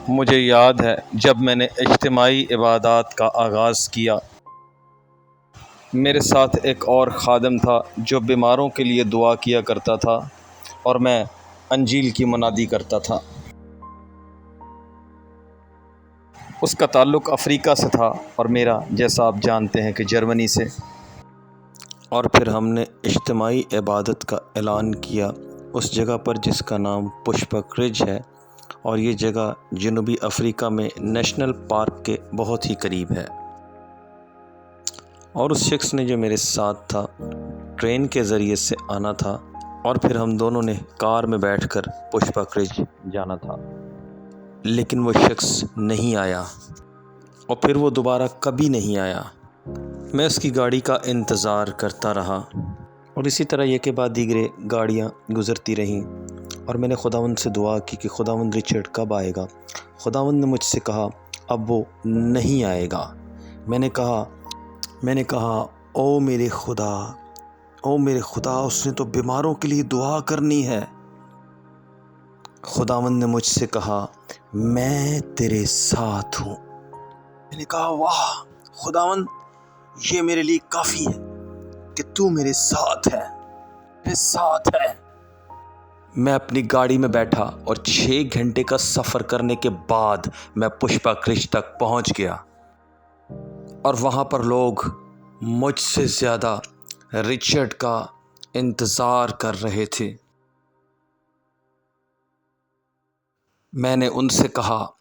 मुझे याद है जब मैंने इज्तिमाई इबादत का आगाज़ किया, मेरे साथ एक और ख़ादिम था जो बीमारों के लिए दुआ किया करता था और मैं अंजील की मुनादी करता था। उसका ताल्लुक़ अफ़रीका से था और मेरा, जैसा आप जानते हैं, कि जर्मनी से। और फिर हमने इज्तिमाई इबादत का ऐलान किया उस जगह पर जिसका नाम पुष्पक रिज है, और ये जगह जनूबी अफ़्रीका में नेशनल पार्क के बहुत ही करीब है। और उस शख्स ने जो मेरे साथ था, ट्रेन के ज़रिए से आना था और फिर हम दोनों ने कार में बैठकर पुष्पक रिज जाना था, लेकिन वो शख्स नहीं आया और फिर वो दोबारा कभी नहीं आया। मैं उसकी गाड़ी का इंतज़ार करता रहा और इसी तरह एक के बाद दीगरे गाड़ियाँ गुज़रती रहीं और मैंने खुदावंद से दुआ की कि खुदावंद रिचर्ड कब आएगा। खुदावंद ने मुझसे कहा अब वो नहीं आएगा। मैंने कहा ओ मेरे खुदा, उसने तो बीमारों के लिए दुआ करनी है। खुदावंद ने मुझसे कहा मैं तेरे साथ हूँ। मैंने कहा वाह खुदावंद, ये मेरे लिए काफ़ी है कि तू मेरे साथ है। मैं अपनी गाड़ी में बैठा और 6 घंटे का सफ़र करने के बाद मैं पुष्पक रिज तक पहुंच गया और वहाँ पर लोग मुझसे ज़्यादा रिचर्ड का इंतज़ार कर रहे थे। मैंने उनसे कहा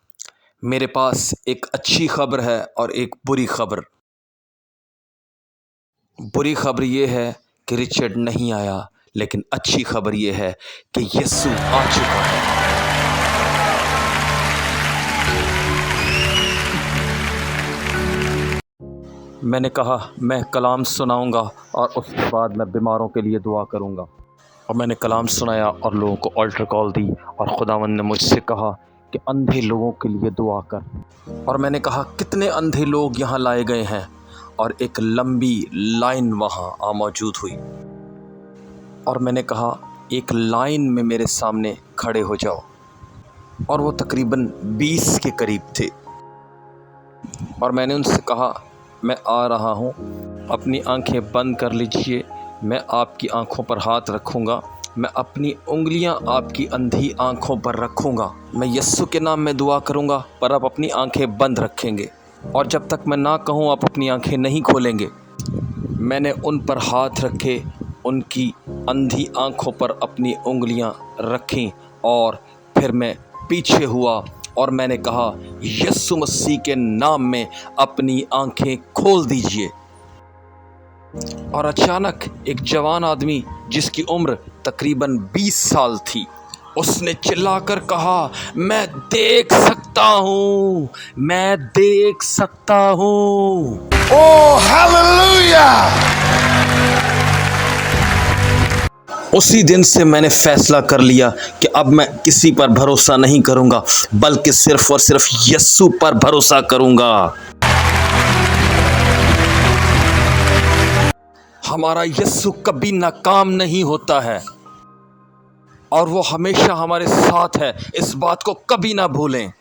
मेरे पास एक अच्छी खबर है और एक बुरी खबर। बुरी खबर ये है कि रिचर्ड नहीं आया, लेकिन अच्छी खबर ये है कि यीशु आ चुका है। मैंने कहा मैं कलाम सुनाऊंगा और उसके बाद मैं बीमारों के लिए दुआ करूंगा। और मैंने कलाम सुनाया और लोगों को ऑल्टर कॉल दी और खुदावंद ने मुझसे कहा कि अंधे लोगों के लिए दुआ कर। और मैंने कहा कितने अंधे लोग यहाँ लाए गए हैं, और एक लंबी लाइन वहाँ मौजूद हुई। और मैंने कहा एक लाइन में मेरे सामने खड़े हो जाओ, और वो तकरीबन 20 के करीब थे। और मैंने उनसे कहा मैं आ रहा हूँ, अपनी आंखें बंद कर लीजिए, मैं आपकी आंखों पर हाथ रखूँगा, मैं अपनी उंगलियां आपकी अंधी आंखों पर रखूँगा, मैं यीशु के नाम में दुआ करूँगा, पर आप अपनी आंखें बंद रखेंगे, और जब तक मैं ना कहूँ आप अपनी आंखें नहीं खोलेंगे। मैंने उन पर हाथ रखे, उनकी अंधी आंखों पर अपनी उंगलियां रखीं और फिर मैं पीछे हुआ और मैंने कहा यीशु मसीह के नाम में अपनी आंखें खोल दीजिए। और अचानक एक जवान आदमी जिसकी उम्र तकरीबन 20 साल थी, उसने चिल्लाकर कहा मैं देख सकता हूँ। Oh, hallelujah! उसी दिन से मैंने फैसला कर लिया कि अब मैं किसी पर भरोसा नहीं करूंगा, बल्कि सिर्फ और सिर्फ यीशु पर भरोसा करूंगा। हमारा यीशु कभी नाकाम नहीं होता है और वो हमेशा हमारे साथ है, इस बात को कभी ना भूलें।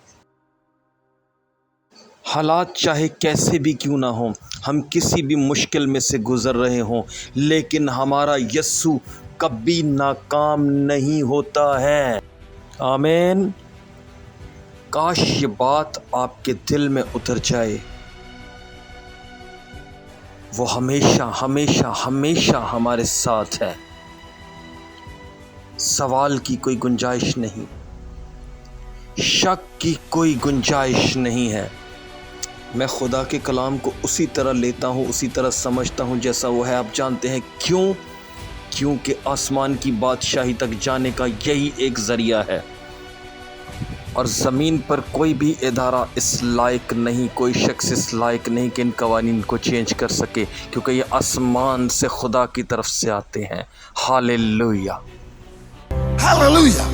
हालात चाहे कैसे भी क्यों ना हों, हम किसी भी मुश्किल में से गुज़र रहे हों, लेकिन हमारा यीशु कभी नाकाम नहीं होता है। आमीन। काश ये बात आपके दिल में उतर जाए। वो हमेशा हमेशा हमेशा हमारे साथ है। सवाल की कोई गुंजाइश नहीं, शक की कोई गुंजाइश नहीं है। मैं खुदा के कलाम को उसी तरह लेता हूँ, उसी तरह समझता हूँ जैसा वो है। आप जानते हैं क्यों? क्योंकि आसमान की बादशाही तक जाने का यही एक ज़रिया है, और ज़मीन पर कोई भी इदारा इस लायक नहीं, कोई शख्स इस लायक नहीं कि इन कवानीन को चेंज कर सके, क्योंकि ये आसमान से खुदा की तरफ से आते हैं। Hallelujah, Hallelujah!